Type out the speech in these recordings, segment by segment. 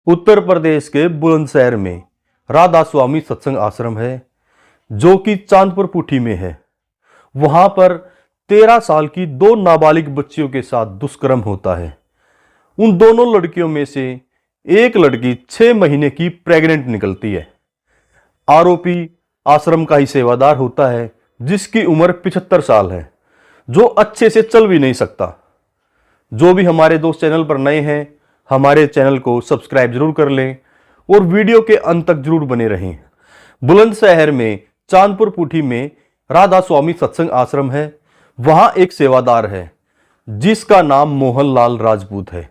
उत्तर प्रदेश के बुलंदशहर में राधा स्वामी सत्संग आश्रम है जो कि चांदपुर पुठी में है। वहां पर 13 साल की दो नाबालिग बच्चियों के साथ दुष्कर्म होता है। उन दोनों लड़कियों में से एक लड़की 6 महीने की प्रेग्नेंट निकलती है। आरोपी आश्रम का ही सेवादार होता है जिसकी उम्र 75 साल है, जो अच्छे से चल भी नहीं सकता। जो भी हमारे दोस्त चैनल पर नए हैं, हमारे चैनल को सब्सक्राइब जरूर कर लें और वीडियो के अंत तक जरूर बने रहें। बुलंदशहर में चांदपुर पुठी में राधा स्वामी सत्संग आश्रम है। वहां एक सेवादार है जिसका नाम मोहनलाल राजपूत है।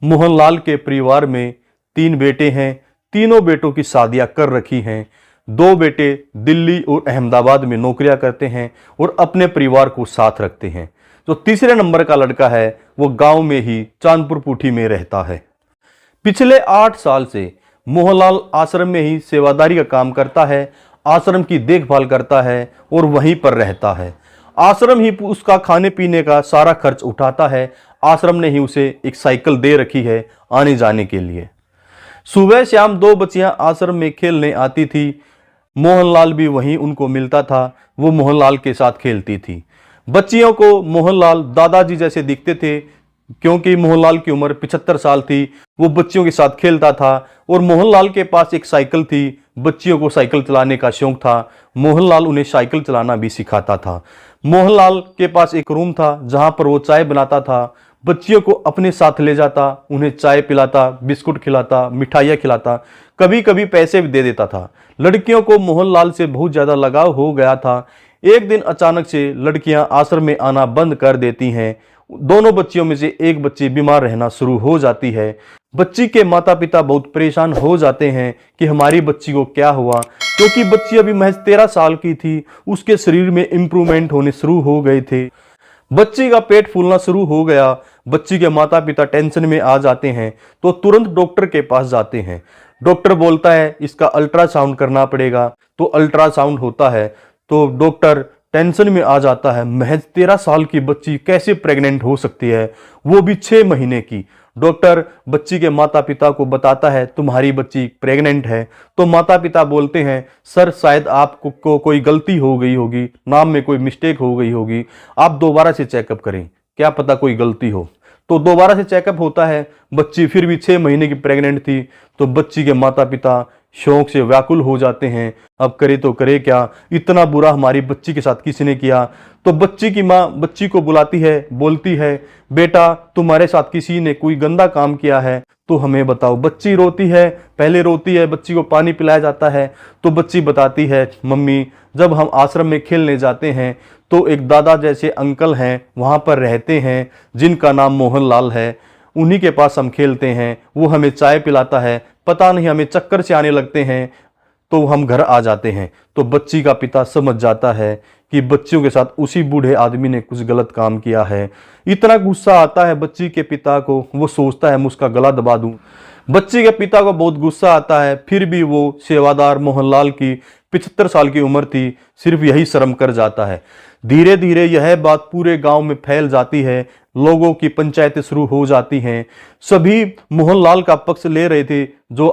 मोहनलाल के परिवार में 3 बेटे हैं। तीनों बेटों की शादियां कर रखी हैं। 2 बेटे दिल्ली और अहमदाबाद में नौकरियां करते हैं और अपने परिवार को साथ रखते हैं। जो तीसरे नंबर का लड़का है वो गांव में ही चांदपुर पुठी में रहता है। पिछले 8 साल से मोहनलाल आश्रम में ही सेवादारी का काम करता है, आश्रम की देखभाल करता है और वहीं पर रहता है। आश्रम ही उसका खाने पीने का सारा खर्च उठाता है। आश्रम ने ही उसे एक साइकिल दे रखी है आने जाने के लिए। सुबह शाम 2 बच्चियां आश्रम में खेलने आती थी। मोहनलाल भी वहीं उनको मिलता था, वो मोहनलाल के साथ खेलती थी। बच्चियों को मोहनलाल दादाजी जैसे दिखते थे क्योंकि मोहनलाल की उम्र 75 साल थी। वो बच्चियों के साथ खेलता था और मोहनलाल के पास एक साइकिल थी। बच्चियों को साइकिल चलाने का शौक था। मोहनलाल उन्हें साइकिल चलाना भी सिखाता था। मोहनलाल के पास एक रूम था जहां पर वो चाय बनाता था। बच्चियों को अपने साथ ले जाता, उन्हें चाय पिलाता, बिस्कुट खिलाता, मिठाइयाँ खिलाता, कभी कभी पैसे भी दे देता था। लड़कियों को मोहनलाल से बहुत ज़्यादा लगाव हो गया था। एक दिन अचानक से लड़कियां आश्रम में आना बंद कर देती हैं। दोनों बच्चियों में से एक बच्ची बीमार रहना शुरू हो जाती है। बच्ची के माता पिता बहुत परेशान हो जाते हैं कि हमारी बच्ची को क्या हुआ, क्योंकि बच्ची अभी महज 13 साल की थी। उसके शरीर में इंप्रूवमेंट होने शुरू हो गए थे। बच्ची का पेट फूलना शुरू हो गया। बच्ची के माता पिता टेंशन में आ जाते हैं तो तुरंत डॉक्टर के पास जाते हैं। डॉक्टर बोलता है इसका अल्ट्रासाउंड करना पड़ेगा। तो अल्ट्रासाउंड होता है तो डॉक्टर टेंशन में आ जाता है। महज 13 साल की बच्ची कैसे प्रेग्नेंट हो सकती है, वो भी 6 महीने की। डॉक्टर बच्ची के माता पिता को बताता है तुम्हारी बच्ची प्रेग्नेंट है। तो माता पिता बोलते हैं सर शायद आपको कोई गलती हो गई होगी, नाम में कोई मिस्टेक हो गई होगी, आप दोबारा से चेकअप करें, क्या पता कोई गलती हो। तो दोबारा से चेकअप होता है। बच्ची फिर भी 6 महीने की प्रेग्नेंट थी। तो बच्ची के माता पिता शौक से व्याकुल हो जाते हैं, अब करे तो करे क्या, इतना बुरा हमारी बच्ची के साथ किसी ने किया। तो बच्ची की माँ बच्ची को बुलाती है, बोलती है बेटा तुम्हारे साथ किसी ने कोई गंदा काम किया है तो हमें बताओ। बच्ची रोती है, पहले रोती है, बच्ची को पानी पिलाया जाता है। तो बच्ची बताती है मम्मी जब हम आश्रम में खेलने जाते हैं तो एक दादा जैसे अंकल हैं वहाँ पर रहते हैं जिनका नाम मोहनलाल है, उन्हीं के पास हम खेलते हैं। वो हमें चाय पिलाता है, पता नहीं हमें चक्कर से आने लगते हैं तो हम घर आ जाते हैं। तो बच्ची का पिता समझ जाता है कि बच्चियों के साथ उसी बूढ़े आदमी ने कुछ गलत काम किया है। इतना गुस्सा आता है बच्ची के पिता को, वो सोचता है मैं उसका गला दबा दूं। बच्ची के पिता को बहुत गुस्सा आता है, फिर भी वो सेवादार मोहनलाल की 75 साल की उम्र थी, सिर्फ यही शर्म कर जाता है। धीरे धीरे यह बात पूरे गांव में फैल जाती है। लोगों की पंचायतें शुरू हो जाती हैं। सभी मोहनलाल का पक्ष ले रहे थे। जो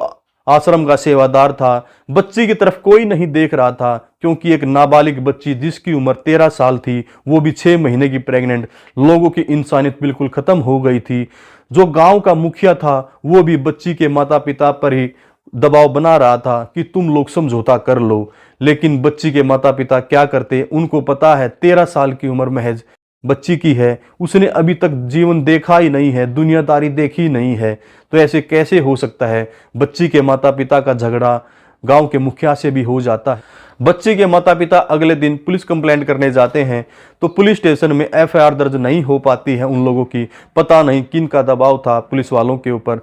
आश्रम का सेवादार था, बच्ची की तरफ कोई नहीं देख रहा था क्योंकि एक नाबालिग बच्ची जिसकी उम्र 13 साल थी, वो भी 6 महीने की प्रेग्नेंट। लोगों की इंसानियत बिल्कुल खत्म हो गई थी। जो गांव का मुखिया था वो भी बच्ची के माता पिता पर ही दबाव बना रहा था कि तुम लोग समझौता कर लो। लेकिन बच्ची के माता पिता क्या करते, उनको पता है 13 साल की उम्र महज बच्ची की है, उसने अभी तक जीवन देखा ही नहीं है, दुनियादारी देखी नहीं है। तो ऐसे कैसे हो सकता है। बच्ची के माता पिता का झगड़ा गांव के मुखिया से भी हो जाता है। बच्ची के माता पिता अगले दिन पुलिस कंप्लेंट करने जाते हैं तो पुलिस स्टेशन में एफआईआर दर्ज नहीं हो पाती है उन लोगों की। पता नहीं किन का दबाव था पुलिस वालों के ऊपर।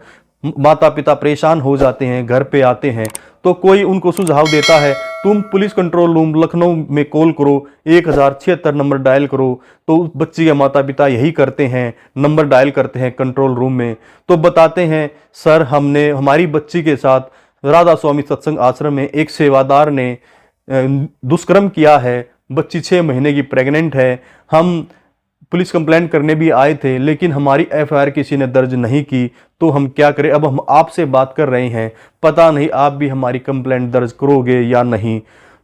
माता पिता परेशान हो जाते हैं, घर पे आते हैं तो कोई उनको सुझाव देता है तुम पुलिस कंट्रोल रूम लखनऊ में कॉल करो, 1076 नंबर डायल करो। तो बच्ची के माता पिता यही करते हैं, नंबर डायल करते हैं कंट्रोल रूम में। तो बताते हैं सर हमने हमारी बच्ची के साथ राधा स्वामी सत्संग आश्रम में एक सेवादार ने दुष्कर्म किया है, बच्ची 6 महीने की प्रेग्नेंट है। हम पुलिस कंप्लेंट करने भी आए थे लेकिन हमारी एफआईआर किसी ने दर्ज नहीं की। तो हम क्या करें। अब हम आपसे बात कर रहे हैं, पता नहीं आप भी हमारी कंप्लेंट दर्ज करोगे या नहीं।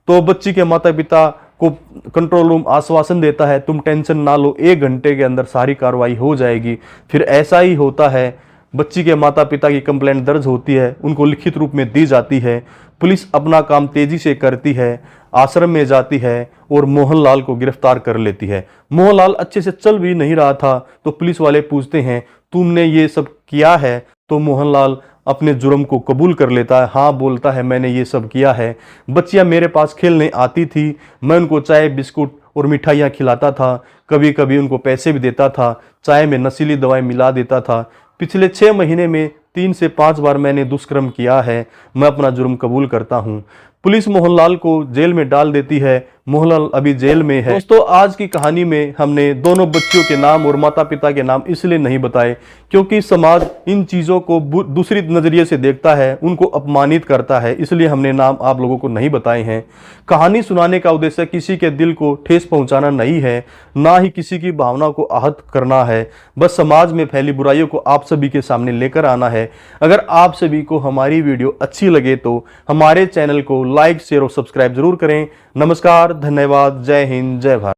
तो बच्ची के माता पिता को कंट्रोल रूम आश्वासन देता है, तुम टेंशन ना लो, 1 घंटे के अंदर सारी कार्रवाई हो जाएगी। फिर ऐसा ही होता है, बच्ची के माता पिता की कंप्लेंट दर्ज होती है, उनको लिखित रूप में दी जाती है। पुलिस अपना काम तेजी से करती है, आश्रम में जाती है और मोहनलाल को गिरफ्तार कर लेती है। मोहनलाल अच्छे से चल भी नहीं रहा था, तो पुलिस वाले पूछते हैं तुमने ये सब किया है। तो मोहनलाल अपने जुर्म को कबूल कर लेता है, हाँ बोलता है मैंने ये सब किया है। बच्चियां मेरे पास खेलने आती थी, मैं उनको चाय बिस्कुट और मिठाइयाँ खिलाता था, कभी कभी उनको पैसे भी देता था, चाय में नशीली दवाएं मिला देता था। पिछले 6 महीने में 3 से 5 बार मैंने दुष्कर्म किया है, मैं अपना जुर्म कबूल करता हूँ। पुलिस मोहनलाल को जेल में डाल देती है, मोहनलाल अभी जेल में है। दोस्तों, आज की कहानी में हमने दोनों बच्चियों के नाम और माता पिता के नाम इसलिए नहीं बताए क्योंकि समाज इन चीज़ों को दूसरी नज़रिए से देखता है, उनको अपमानित करता है, इसलिए हमने नाम आप लोगों को नहीं बताए हैं। कहानी सुनाने का उद्देश्य किसी के दिल को ठेस पहुंचाना नहीं है, ना ही किसी की भावना को आहत करना है, बस समाज में फैली बुराइयों को आप सभी के सामने लेकर आना है। अगर आप सभी को हमारी वीडियो अच्छी लगे तो हमारे चैनल को लाइक शेयर और सब्सक्राइब जरूर करें। नमस्कार, धन्यवाद, जय हिंद, जय भारत।